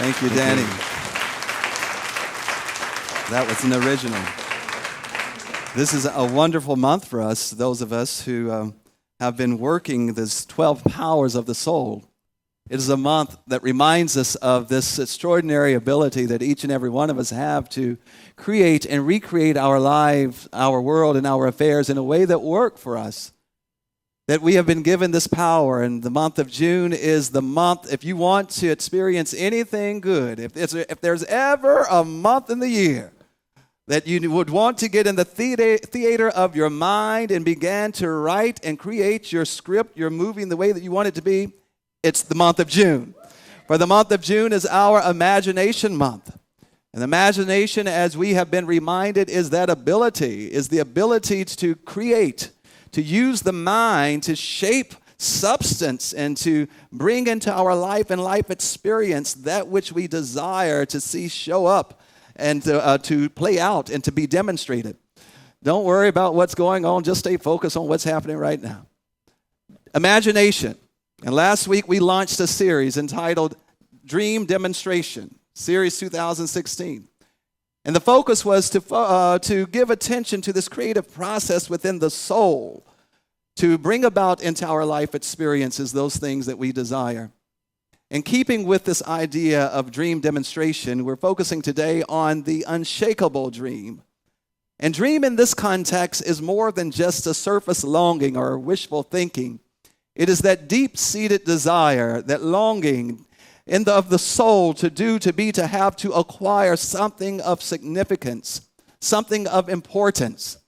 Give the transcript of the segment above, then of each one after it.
Thank you, Danny. That was an original. This is a wonderful month for us, those of us who have been working this 12 powers of the soul. It is a month that reminds us of this extraordinary ability that each and every one of us have to create and recreate our lives, our world, and our affairs in a way that work for us. That we have been given this power, and the month of June is the month, if you want to experience anything good, if there's ever a month in the year that you would want to get in the theater of your mind and begin to write and create your script, your movie in the way that you want it to be, it's the month of June. For the month of June is our imagination month. And imagination, as we have been reminded, is the ability to create, to use the mind to shape substance and to bring into our life and life experience that which we desire to see show up and to play out and to be demonstrated. Don't worry about what's going on. Just stay focused on what's happening right now. Imagination. And last week we launched a series entitled Dream Demonstration, Series 2016. And the focus was to give attention to this creative process within the soul, to bring about into our life experiences those things that we desire. In keeping with this idea of dream demonstration, we're focusing today on the unshakable dream. And dream in this context is more than just a surface longing or wishful thinking. It is that deep-seated desire, that longing of the soul to do, to be, to have, to acquire something of significance, something of importance.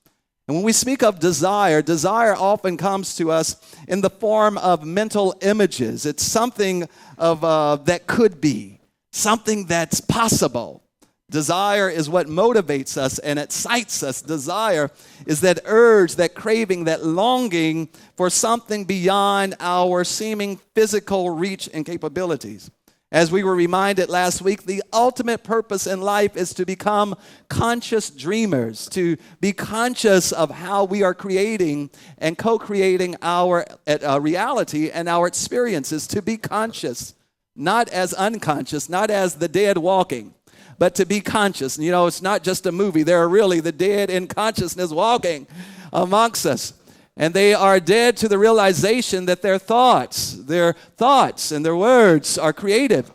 And when we speak of desire, desire often comes to us in the form of mental images. It's something of that could be, something that's possible. Desire is what motivates us and excites us. Desire is that urge, that craving, that longing for something beyond our seeming physical reach and capabilities. As we were reminded last week, the ultimate purpose in life is to become conscious dreamers, to be conscious of how we are creating and co-creating our reality and our experiences, to be conscious, not as unconscious, not as the dead walking, but to be conscious. You know, it's not just a movie. There are really the dead in consciousness walking amongst us. And they are dead to the realization that their thoughts and their words are creative.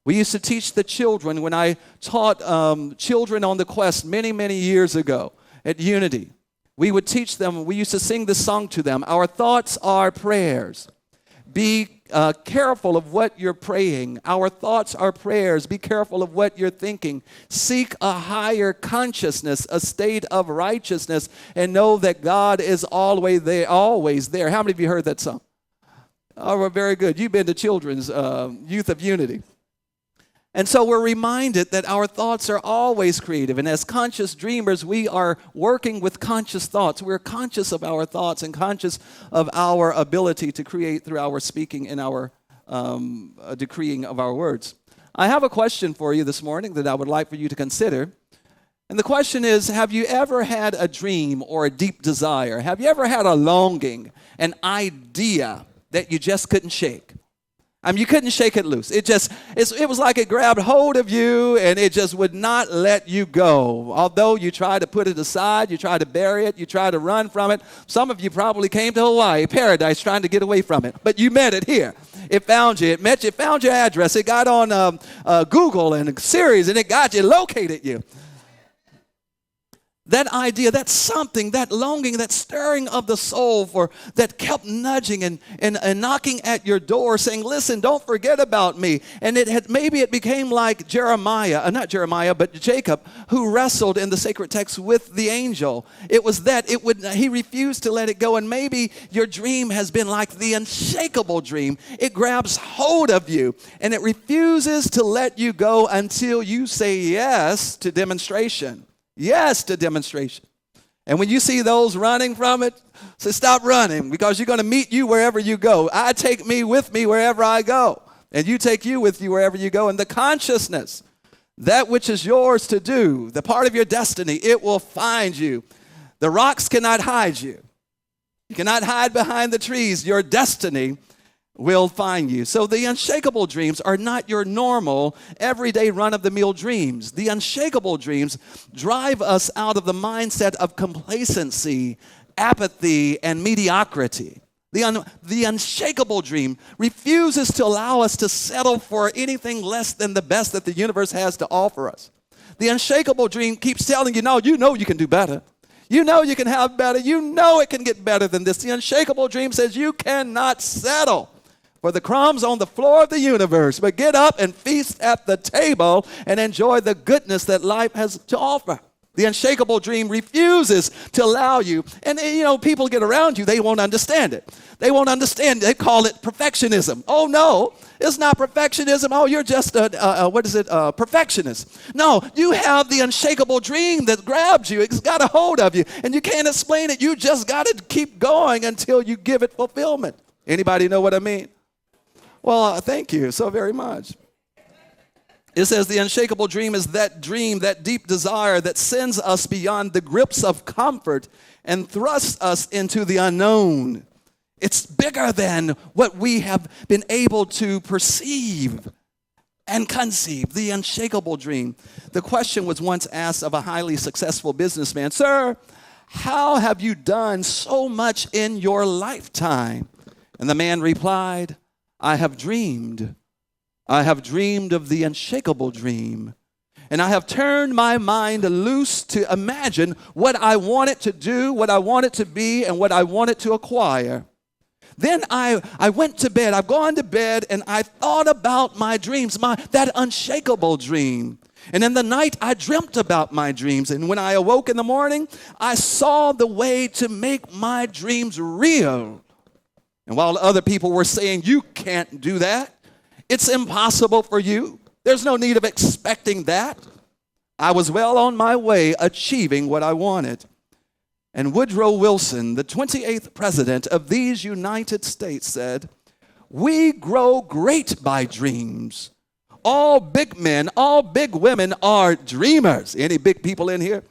We used to teach the children when I taught children on the quest many, many years ago at Unity. We would teach them, we used to sing this song to them, our thoughts are prayers. Be careful of what you're praying. Our thoughts are prayers. Be careful of what you're thinking. Seek a higher consciousness, a state of righteousness, and know that God is always there, always there. How many of you heard that song? Oh, well, very good. You've been to Children's Youth of Unity. And so we're reminded that our thoughts are always creative. And as conscious dreamers, we are working with conscious thoughts. We're conscious of our thoughts and conscious of our ability to create through our speaking and our decreeing of our words. I have a question for you this morning that I would like for you to consider. And the question is, have you ever had a dream or a deep desire? Have you ever had a longing, an idea that you just couldn't shake? I mean, you couldn't shake it loose. It was like it grabbed hold of you and it just would not let you go. Although you tried to put it aside, you tried to bury it, you tried to run from it. Some of you probably came to Hawaii, paradise, trying to get away from it. But you met it here. It found you. It found your address. It got on Google and Siri, and it got you, located you. That idea, that something, that longing, that stirring of the soul that kept nudging and knocking at your door saying, listen, don't forget about me. And maybe it became like Jacob, who wrestled in the sacred text with the angel. It was that he refused to let it go. And maybe your dream has been like the unshakable dream. It grabs hold of you and it refuses to let you go until you say yes to demonstration. Yes to demonstration. And when you see those running from it, say, stop running, because you're going to meet you wherever you go. I take me with me wherever I go, and you take you with you wherever you go. And the consciousness, that which is yours to do, the part of your destiny, it will find you. The rocks cannot hide you. You cannot hide behind the trees. Your destiny will find you. So the unshakable dreams are not your normal, everyday run-of-the-mill dreams. The unshakable dreams drive us out of the mindset of complacency, apathy, and mediocrity. The unshakable dream refuses to allow us to settle for anything less than the best that the universe has to offer us. The unshakable dream keeps telling you, no, you know you can do better. You know you can have better. You know it can get better than this. The unshakable dream says you cannot settle for the crumbs on the floor of the universe, but get up and feast at the table and enjoy the goodness that life has to offer. The unshakable dream refuses to allow you, and people get around you, they won't understand it. They won't understand. They call it perfectionism. Oh, no, it's not perfectionism. Oh, you're just perfectionist. No, you have the unshakable dream that grabs you. It's got a hold of you, and you can't explain it. You just got to keep going until you give it fulfillment. Anybody know what I mean? Well, thank you so very much. It says the unshakable dream, that deep desire that sends us beyond the grips of comfort and thrusts us into the unknown. It's bigger than what we have been able to perceive and conceive. The unshakable dream. The question was once asked of a highly successful businessman, "Sir, how have you done so much in your lifetime?" And the man replied, I have dreamed of the unshakable dream, and I have turned my mind loose to imagine what I want it to do, what I want it to be, and what I want it to acquire. Then I went to bed. I've gone to bed, and I thought about my dreams, that unshakable dream. And in the night, I dreamt about my dreams. And when I awoke in the morning, I saw the way to make my dreams real. And while other people were saying, you can't do that, it's impossible for you, there's no need of expecting that, I was well on my way achieving what I wanted. And Woodrow Wilson, the 28th president of these United States, said, we grow great by dreams. All big men, all big women are dreamers. Any big people in here?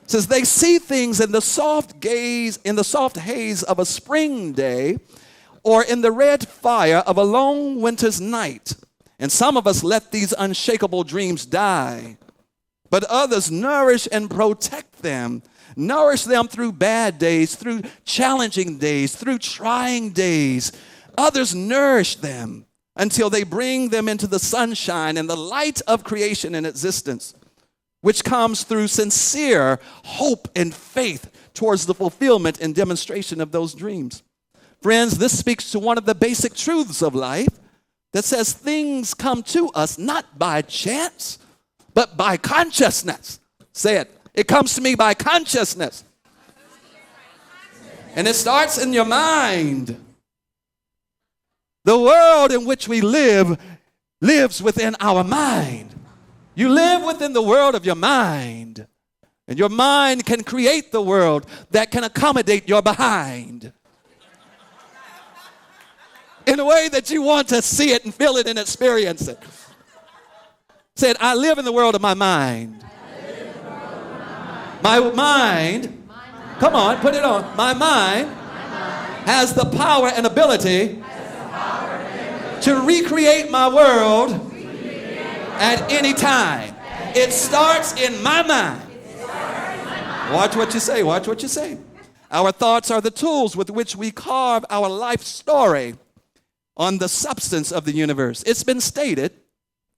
Says they see things in the soft haze of a spring day, or in the red fire of a long winter's night. And some of us let these unshakable dreams die, but others nourish and protect them. Nourish them through bad days, through challenging days, through trying days. Others nourish them until they bring them into the sunshine and the light of creation and existence, which comes through sincere hope and faith towards the fulfillment and demonstration of those dreams. Friends, this speaks to one of the basic truths of life that says things come to us not by chance, but by consciousness. Say it. It comes to me by consciousness. And it starts in your mind. The world in which we live lives within our mind. You live within the world of your mind. And your mind can create the world that can accommodate your behind in a way that you want to see it and feel it and experience it. Said, I live in the world of my mind. My mind, come on, put it on. My mind has the power and ability to recreate my world at any time. It starts in my mind. Watch what you say, watch what you say. Our thoughts are the tools with which we carve our life story on the substance of the universe. It's been stated,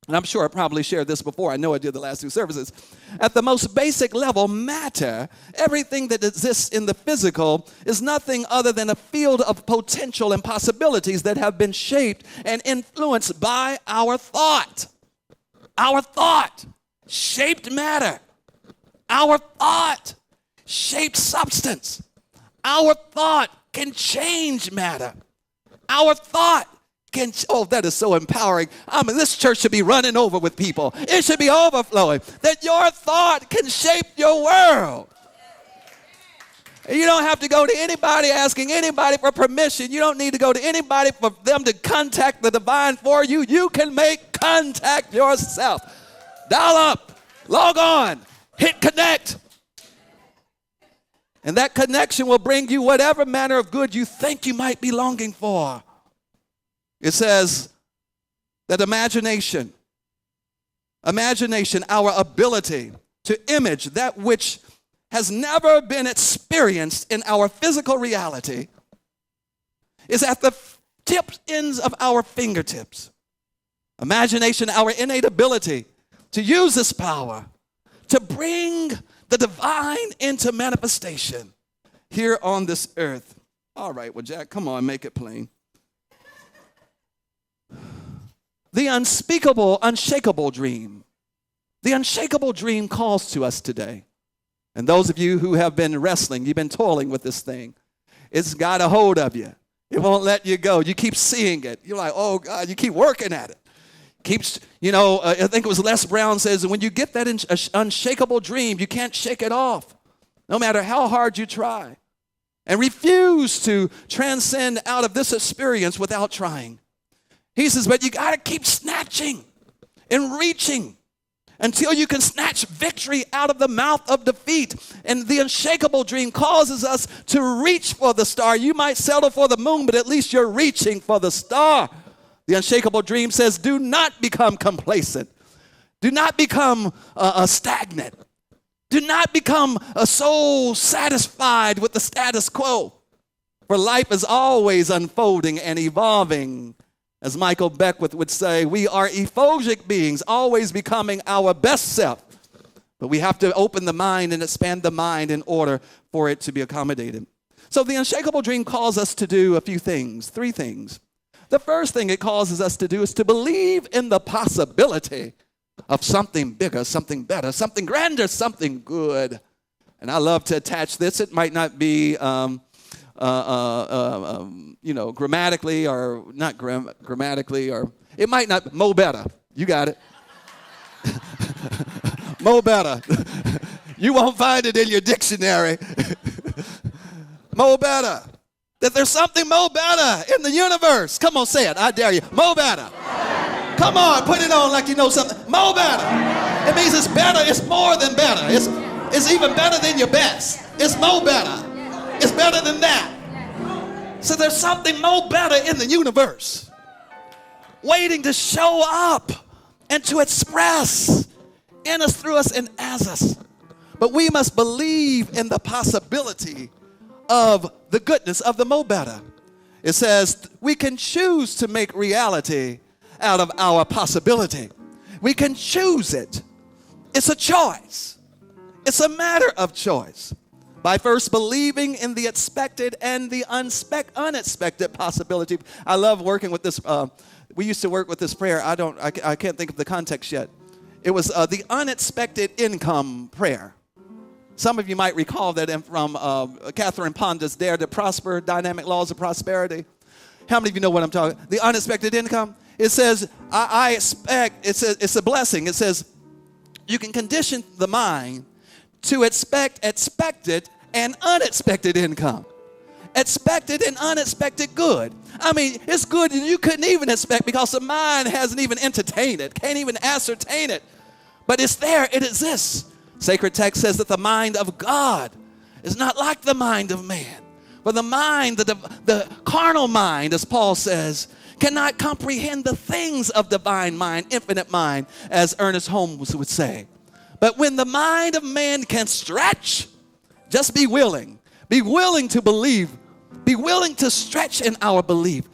and I'm sure I probably shared this before. I know I did the last two services. At the most basic level, matter, everything that exists in the physical, is nothing other than a field of potential and possibilities that have been shaped and influenced by our thought. Our thought shaped matter. Our thought shaped substance. Our thought can change matter. Our thought that is so empowering. This church should be running over with people. It should be overflowing. That your thought can shape your world. You don't have to go to anybody asking anybody for permission. You don't need to go to anybody for them to contact the divine for you. You can make contact yourself. Dial up, log on, hit connect. And that connection will bring you whatever manner of good you think you might be longing for. It says that imagination, our ability to image that which has never been experienced in our physical reality, is at the ends of our fingertips. Imagination, our innate ability to use this power to bring the divine into manifestation here on this earth. All right, well, Jack, come on, make it plain. The unspeakable, unshakable dream. The unshakable dream calls to us today. And those of you who have been wrestling, you've been toiling with this thing, it's got a hold of you. It won't let you go. You keep seeing it. You're like, oh, God, you keep working at it. Keeps, I think it was Les Brown says, when you get that unshakable dream, you can't shake it off, no matter how hard you try. And refuse to transcend out of this experience without trying. He says, but you got to keep snatching and reaching until you can snatch victory out of the mouth of defeat. And the unshakable dream causes us to reach for the star. You might settle for the moon, but at least you're reaching for the star. The unshakable dream says, do not become complacent. Do not become stagnant. Do not become so satisfied with the status quo. For life is always unfolding and evolving. As Michael Beckwith would say, we are ephosic beings, always becoming our best self. But we have to open the mind and expand the mind in order for it to be accommodated. So the unshakable dream calls us to do a few things, 3 things. The first thing it causes us to do is to believe in the possibility of something bigger, something better, something grander, something good. And I love to attach this. It might not be grammatically or not grammatically, or it might not, mo better. You got it. Mo better. You won't find it in your dictionary. Mo better. That there's something mo better in the universe. Come on, say it. I dare you. Mo better. Come on, put it on like you know something. Mo better. It means it's better. It's more than better. It's even better than your best. It's mo better. It's better than that. So there's something more better in the universe waiting to show up and to express in us, through us, and as us. But we must believe in the possibility of the goodness of the more better. It says we can choose to make reality out of our possibility. We can choose it. It's a choice. It's a matter of choice. By first believing in the expected and the unexpected possibility. I love working with this. We used to work with this prayer. I can't think of the context yet. It was the unexpected income prayer. Some of you might recall that from Catherine Ponder's Dare to Prosper, Dynamic Laws of Prosperity. How many of you know what I'm talking about? The unexpected income. It says, I expect, it says, it's a blessing. It says, you can condition the mind to expect expected and unexpected income. Expected and unexpected good. I mean, it's good that you couldn't even expect because the mind hasn't even entertained it, can't even ascertain it. But it's there, it exists. Sacred text says that the mind of God is not like the mind of man. But the mind, the carnal mind, as Paul says, cannot comprehend the things of divine mind, infinite mind, as Ernest Holmes would say. But when the mind of man can stretch, just be willing to believe, be willing to stretch in our belief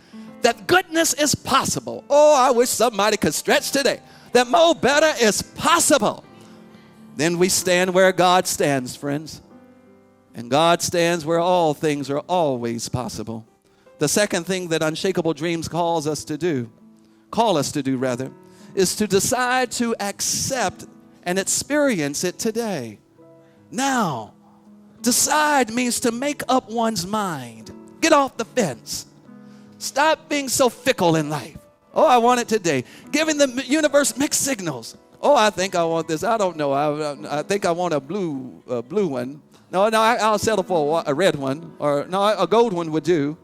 that goodness is possible. Oh, I wish somebody could stretch today, that more better is possible. Then we stand where God stands, friends. And God stands where all things are always possible. The second thing that unshakable dreams call us to do, is to decide to accept and experience it today. Now, decide means to make up one's mind. Get off the fence. Stop being so fickle in life. Oh, I want it today. Giving the universe mixed signals. Oh, I think I want this. I don't know. I think I want a blue one. No, I'll settle for a red one. Or no, a gold one would do.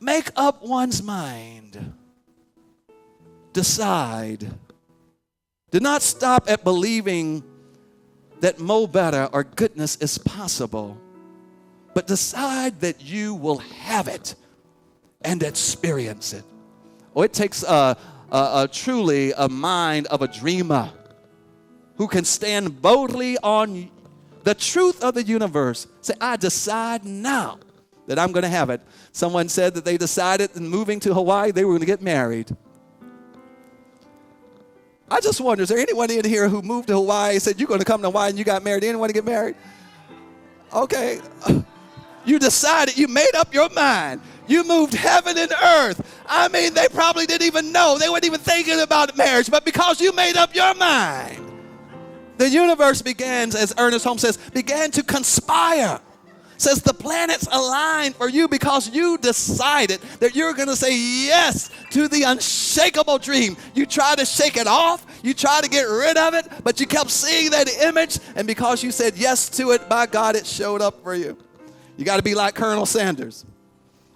Make up one's mind. Decide. Do not stop at believing that more better or goodness is possible, but decide that you will have it and experience it. Oh, it takes truly a mind of a dreamer who can stand boldly on the truth of the universe. Say, I decide now that I'm going to have it. Someone said that they decided in moving to Hawaii, they were going to get married. I just wonder, is there anyone in here who moved to Hawaii and said, you're going to come to Hawaii and you got married? Anyone to get married? Okay. You decided, you made up your mind. You moved heaven and earth. I mean, they probably didn't even know. They weren't even thinking about marriage. But because you made up your mind, the universe began, as Ernest Holmes says, began to conspire. Says the planets aligned for you because you decided that you're going to say yes to the unshakable dream. You try to shake it off. You try to get rid of it, but you kept seeing that image. And because you said yes to it, by God, it showed up for you. You got to be like Colonel Sanders,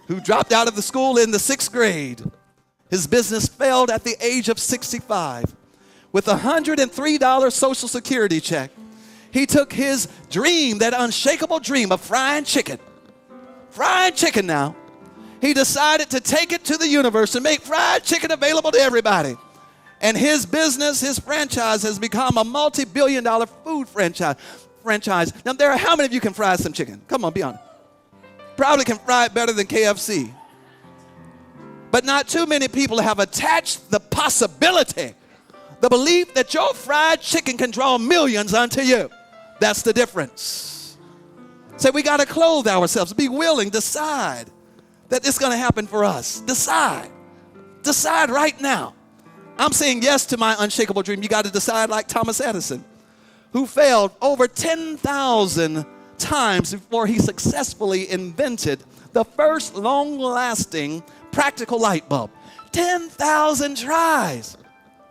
who dropped out of the school in the 6th grade. His business failed at the age of 65. With a $103 Social Security check, he took his dream, that unshakable dream of frying chicken now. He decided to take it to the universe and make fried chicken available to everybody. And his business, his franchise, has become a multi-billion-dollar food franchise. Now, how many of you can fry some chicken? Come on, be honest. Probably can fry it better than KFC. But not too many people have attached the possibility, the belief that your fried chicken can draw millions unto you. That's the difference. Say, we got to clothe ourselves. Be willing. Decide that it's going to happen for us. Decide. Decide right now. I'm saying yes to my unshakable dream. You got to decide like Thomas Edison, who failed over 10,000 times before he successfully invented the first long-lasting practical light bulb. 10,000 tries.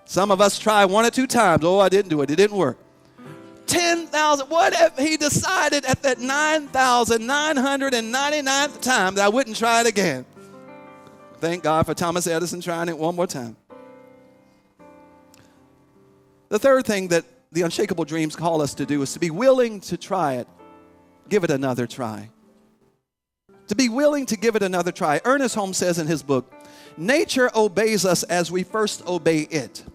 Some of us try 1 or 2 times. Oh, I didn't do it. It didn't work. 10,000. What if he decided at that 9,999th time that I wouldn't try it again? Thank God for Thomas Edison trying it one more time. The third thing that the unshakable dreams call us to do is to be willing to try it. Give it another try. To be willing to give it another try. Ernest Holmes says in his book, nature obeys us as we first obey it.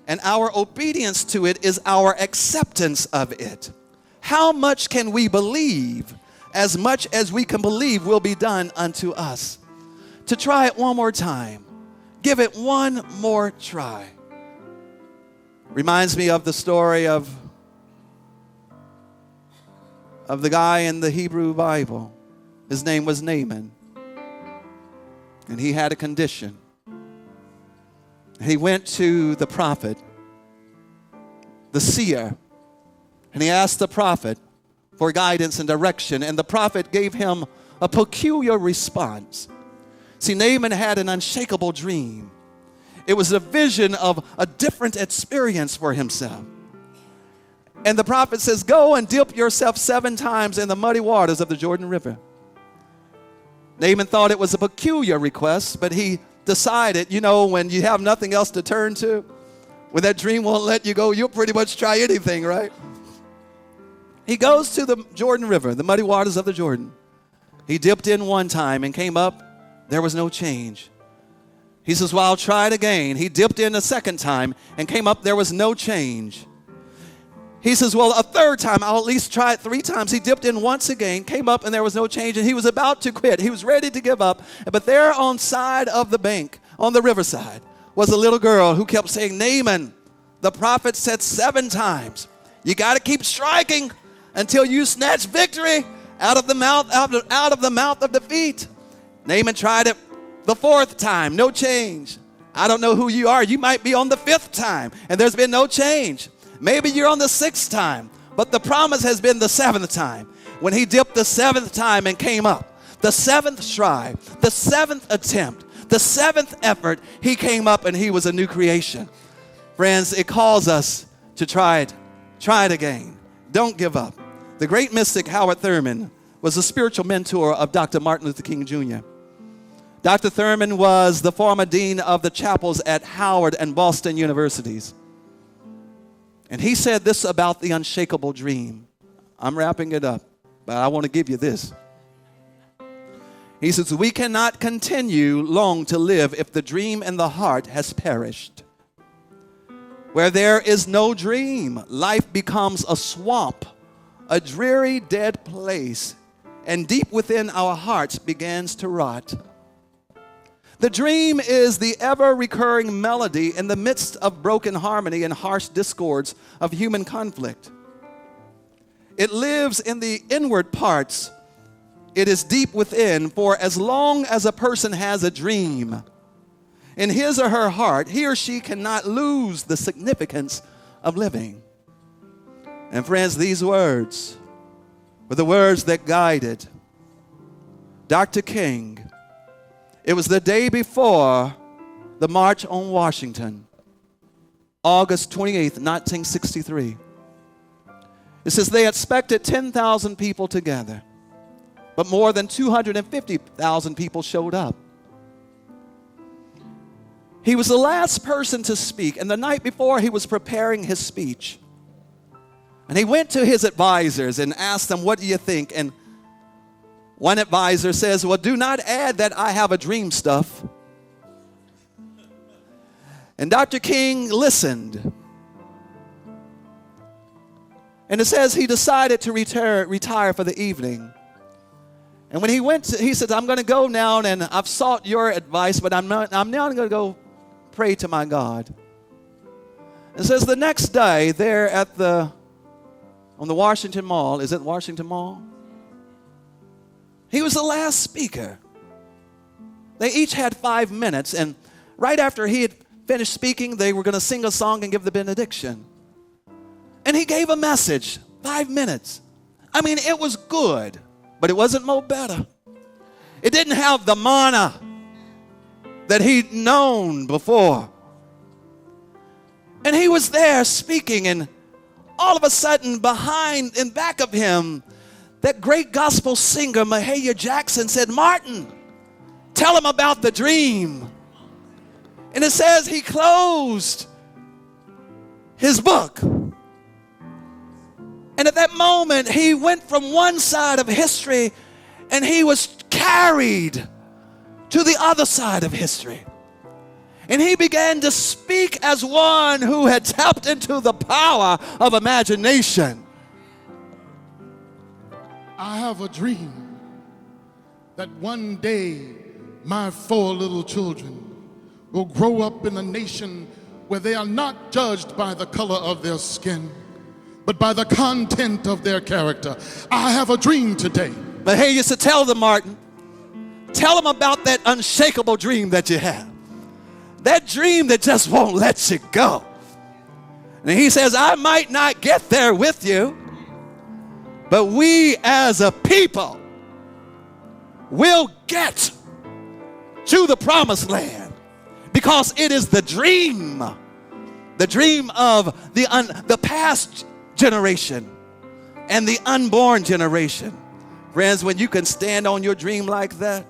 And our obedience to it is our acceptance of it. How much can we believe? As much as we can believe will be done unto us. To try it one more time. Give it one more try. Reminds me of the story of the guy in the Hebrew Bible. His name was Naaman. And he had a condition. He went to the prophet, the seer, and he asked the prophet for guidance and direction. And the prophet gave him a peculiar response. See, Naaman had an unshakable dream. It was a vision of a different experience for himself. And the prophet says, go and dip yourself 7 times in the muddy waters of the Jordan River. Naaman thought it was a peculiar request, but he decided, when you have nothing else to turn to, when that dream won't let you go, you'll pretty much try anything, right? He goes to the Jordan River, the muddy waters of the Jordan. He dipped in 1 time and came up. There was no change. He says, well, I'll try it again. He dipped in a 2nd time and came up. There was no change. He says, well, a 3rd time, I'll at least try it 3 times. He dipped in once again, came up, and there was no change. And he was about to quit. He was ready to give up. But there on side of the bank, on the riverside, was a little girl who kept saying, Naaman, the prophet said 7 times, you got to keep striking until you snatch victory out of the mouth of defeat. Naaman tried it the 4th time, no change. I don't know who you are. You might be on the 5th time, and there's been no change. Maybe you're on the 6th time, but the promise has been the 7th time. When he dipped the 7th time and came up, the 7th try, the 7th attempt, the 7th effort, he came up and he was a new creation. Friends, it calls us to try it again. Don't give up. The great mystic Howard Thurman was a spiritual mentor of Dr. Martin Luther King Jr. Dr. Thurman was the former dean of the chapels at Howard and Boston universities. And he said this about the unshakable dream. I'm wrapping it up, but I want to give you this. He says, we cannot continue long to live if the dream in the heart has perished. Where there is no dream, life becomes a swamp, a dreary, dead place, and deep within our hearts begins to rot. The dream is the ever-recurring melody in the midst of broken harmony and harsh discords of human conflict. It lives in the inward parts. It is deep within, for as long as a person has a dream in his or her heart, he or she cannot lose the significance of living. And friends, these words were the words that guided Dr. King. It was the day before the March on Washington, August 28th, 1963. It says they expected 10,000 people together, but more than 250,000 people showed up. He was the last person to speak, and the night before he was preparing his speech. And he went to his advisors and asked them, what do you think? And one advisor says, well, do not add that I have a dream stuff. And Dr. King listened. And it says he decided to retire for the evening. And when he went, he said, I'm going to go now, and I've sought your advice, but I'm now going to go pray to my God. It says the next day, there on the Washington Mall, is it Washington Mall? He was the last speaker. They each had 5 minutes, and right after he had finished speaking, they were going to sing a song and give the benediction. And he gave a message, 5 minutes. I mean, it was good, but it wasn't no better. It didn't have the manna that he'd known before. And he was there speaking, and all of a sudden, behind and back of him, that great gospel singer, Mahalia Jackson, said, Martin, tell him about the dream. And it says he closed his book. And at that moment, he went from one side of history and he was carried to the other side of history. And he began to speak as one who had tapped into the power of imagination. I have a dream that one day my 4 little children will grow up in a nation where they are not judged by the color of their skin, but by the content of their character. I have a dream today. But hey, you used to tell them, Martin, tell them about that unshakable dream that you have. That dream that just won't let you go. And he says, I might not get there with you, but we as a people will get to the promised land, because it is the dream of the past generation and the unborn generation. Friends, when you can stand on your dream like that,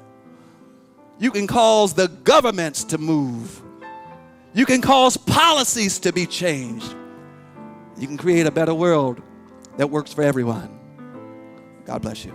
you can cause the governments to move. You can cause policies to be changed. You can create a better world that works for everyone. God bless you.